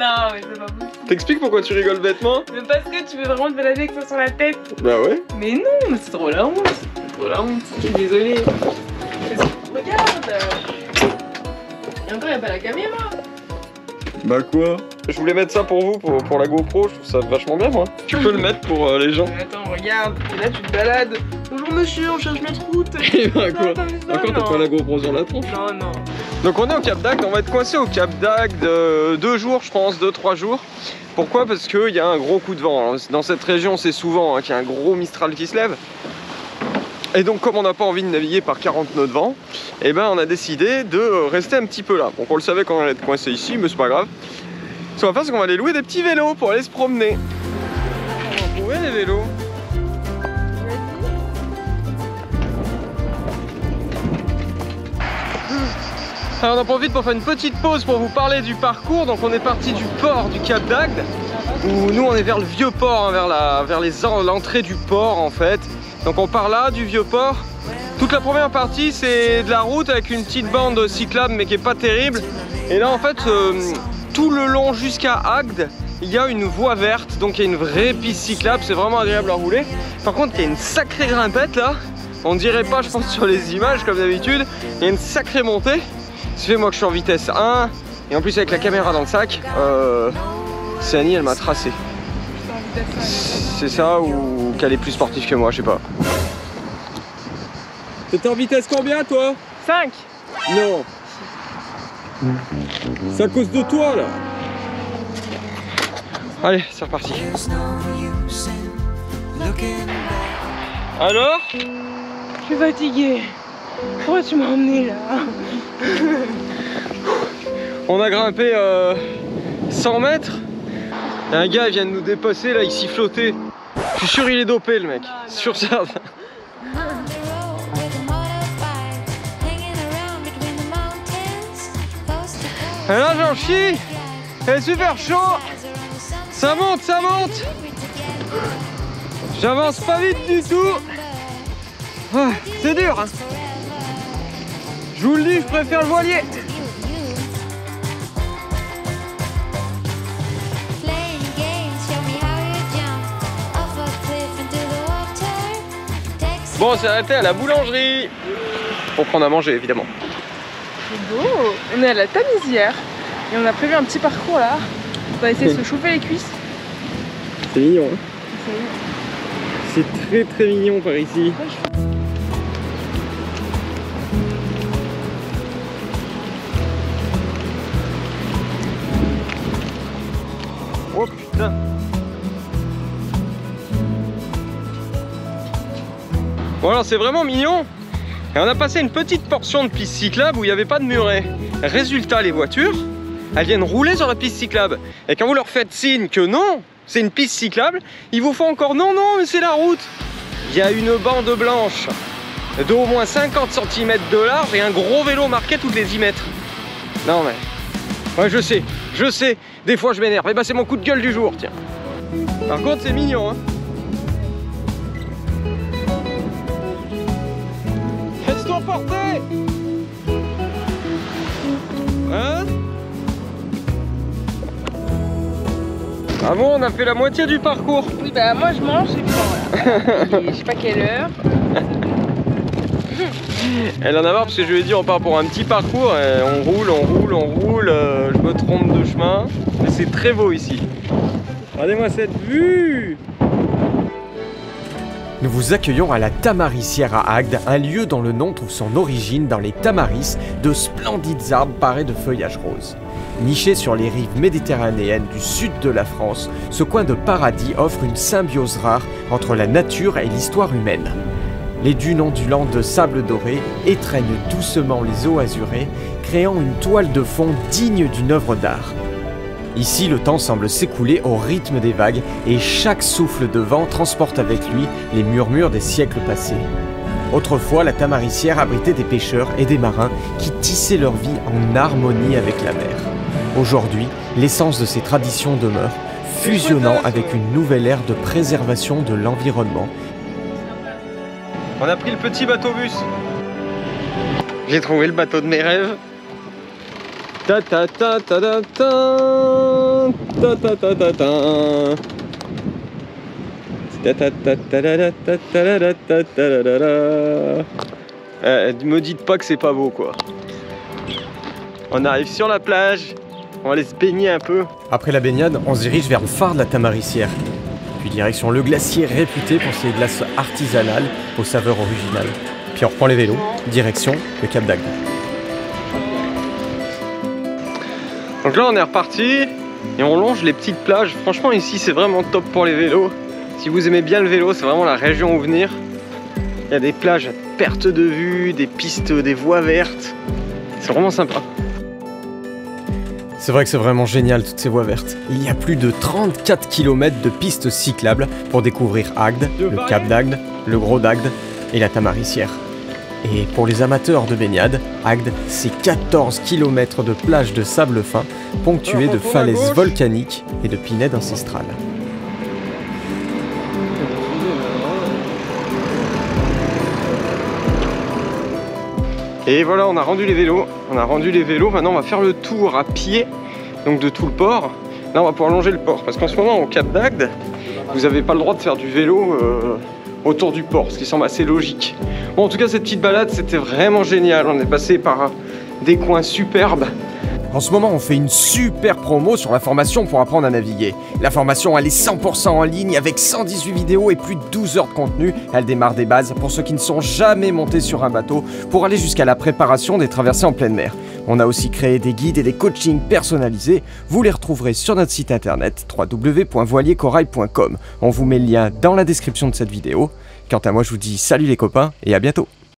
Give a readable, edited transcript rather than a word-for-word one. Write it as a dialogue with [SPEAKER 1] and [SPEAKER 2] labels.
[SPEAKER 1] Non, mais c'est pas possible.
[SPEAKER 2] T'expliques pourquoi tu rigoles bêtement?
[SPEAKER 1] Mais parce que tu veux vraiment te balader avec ça sur la tête.
[SPEAKER 2] Bah ouais.
[SPEAKER 1] Mais non, mais c'est trop la honte. C'est trop la honte. Je suis désolée. Regarde. Et encore, y'a pas la caméra.
[SPEAKER 2] Bah quoi? Je voulais mettre ça pour vous, pour la GoPro, je trouve ça vachement bien moi. Tu peux le mettre pour les gens.
[SPEAKER 1] Mais attends, regarde. Et là, tu te balades. Bonjour monsieur, on cherche notre route.
[SPEAKER 2] Et bah quoi?
[SPEAKER 1] Non,
[SPEAKER 2] Encore t'as pas la GoPro sur la tronche?
[SPEAKER 1] Non, non.
[SPEAKER 2] Donc on est au Cap d'Agde, on va être coincé au Cap d'Agde 2 jours je pense, 2-3 jours. Pourquoi? Parce qu'il y a un gros coup de vent. Dans cette région c'est souvent qu'il y a un gros Mistral qui se lève. Et donc comme on n'a pas envie de naviguer par 40 nœuds de vent, et ben on a décidé de rester un petit peu là. Donc on le savait qu'on allait être coincé ici, mais c'est pas grave. Ce qu'on va faire c'est qu'on va aller louer des petits vélos pour aller se promener. On va trouver des vélos. Alors on en profite pour faire une petite pause pour vous parler du parcours. Donc on est parti du port du Cap d'Agde, où nous on est vers le vieux port, hein, vers l'entrée du port en fait. Donc on part là du vieux port. Toute la première partie c'est de la route avec une petite bande cyclable mais qui est pas terrible. Et là en fait tout le long jusqu'à Agde il y a une voie verte, donc il y a une vraie piste cyclable, c'est vraiment agréable à rouler. Par contre il y a une sacrée grimpette là. On dirait pas je pense sur les images comme d'habitude. Il y a une sacrée montée. Ça fait moi que je suis en vitesse 1 et en plus avec la caméra dans le sac, c'est Annie, elle m'a tracé. C'est ça ou qu'elle est plus sportive que moi, je sais pas. T'étais en vitesse combien toi?
[SPEAKER 1] 5.
[SPEAKER 2] Non. C'est à cause de toi là. Allez, c'est reparti. Alors?
[SPEAKER 1] Je suis fatiguée. Pourquoi tu m'as emmené là?
[SPEAKER 2] On a grimpé 100 mètres. Et un gars il vient de nous dépasser là, il sifflotait. Je suis sûr il est dopé le mec. Sur ça. Et là j'en chie. C'est super chaud. Ça monte, ça monte. J'avance pas vite du tout. Ah, c'est dur hein. Je vous le dis, je préfère le voilier. Bon, on s'est arrêté à la boulangerie pour prendre à manger évidemment.
[SPEAKER 1] C'est beau. On est à la Tamisière et on a prévu un petit parcours là. On va essayer de se chauffer les cuisses.
[SPEAKER 2] C'est mignon hein. C'est très très mignon par ici. Oh putain. Bon alors c'est vraiment mignon. Et on a passé une petite portion de piste cyclable où il n'y avait pas de muret. Résultat, les voitures, elles viennent rouler sur la piste cyclable. Et quand vous leur faites signe que non, c'est une piste cyclable, ils vous font encore non, non, mais c'est la route. Il y a une bande blanche d'au moins 50 cm de large et un gros vélo marqué toutes les 10 mètres. Non mais... Ouais, je sais, des fois je m'énerve. Et bah c'est mon coup de gueule du jour, tiens. Par contre c'est mignon hein. Laisse-toi porter. Hein? Ah bon, on a fait la moitié du parcours.
[SPEAKER 1] Oui bah moi je mange et puis voilà. Je sais pas quelle heure.
[SPEAKER 2] Elle en a marre parce que je lui ai dit on part pour un petit parcours et on roule, je me trompe de chemin. Mais c'est très beau ici. Regardez-moi cette vue.
[SPEAKER 3] Nous vous accueillons à la Tamarissière à Agde, un lieu dont le nom trouve son origine dans les tamaris, de splendides arbres parés de feuillage rose. Niché sur les rives méditerranéennes du sud de la France, ce coin de paradis offre une symbiose rare entre la nature et l'histoire humaine. Les dunes ondulantes de sable doré étreignent doucement les eaux azurées, créant une toile de fond digne d'une œuvre d'art. Ici, le temps semble s'écouler au rythme des vagues et chaque souffle de vent transporte avec lui les murmures des siècles passés. Autrefois, la Tamarissière abritait des pêcheurs et des marins qui tissaient leur vie en harmonie avec la mer. Aujourd'hui, l'essence de ces traditions demeure, fusionnant avec une nouvelle ère de préservation de l'environnement.
[SPEAKER 2] On a pris le petit bateau-bus. J'ai trouvé le bateau de mes rêves. Ta ta ta ta ta ta. Me dites pas que c'est pas beau quoi. On arrive sur la plage, on va aller se baigner un peu.
[SPEAKER 3] Après la baignade, on se dirige vers le phare de la Tamarissière. Puis direction le glacier réputé pour ses glaces artisanales aux saveurs originales. Puis on reprend les vélos, direction le Cap d'Agde.
[SPEAKER 2] Donc là on est reparti et on longe les petites plages. Franchement ici c'est vraiment top pour les vélos. Si vous aimez bien le vélo, c'est vraiment la région où venir. Il y a des plages à perte de vue, des pistes, des voies vertes. C'est vraiment sympa.
[SPEAKER 3] C'est vrai que c'est vraiment génial toutes ces voies vertes. Il y a plus de 34 km de pistes cyclables pour découvrir Agde, le Cap d'Agde, le Gros d'Agde et la Tamarissière. Et pour les amateurs de baignade, Agde, c'est 14 km de plages de sable fin ponctuées de falaises volcaniques et de pinèdes ancestrales.
[SPEAKER 2] Et voilà, on a rendu les vélos. Maintenant on va faire le tour à pied, donc de tout le port. Là on va pouvoir longer le port, parce qu'en ce moment au Cap d'Agde, vous n'avez pas le droit de faire du vélo autour du port, ce qui semble assez logique. Bon, en tout cas cette petite balade c'était vraiment génial. On est passé par des coins superbes.
[SPEAKER 3] En ce moment, on fait une super promo sur la formation pour apprendre à naviguer. La formation, elle est 100% en ligne avec 118 vidéos et plus de 12 heures de contenu. Elle démarre des bases pour ceux qui ne sont jamais montés sur un bateau pour aller jusqu'à la préparation des traversées en pleine mer. On a aussi créé des guides et des coachings personnalisés. Vous les retrouverez sur notre site internet www.voiliercorail.com. On vous met le lien dans la description de cette vidéo. Quant à moi, je vous dis salut les copains et à bientôt.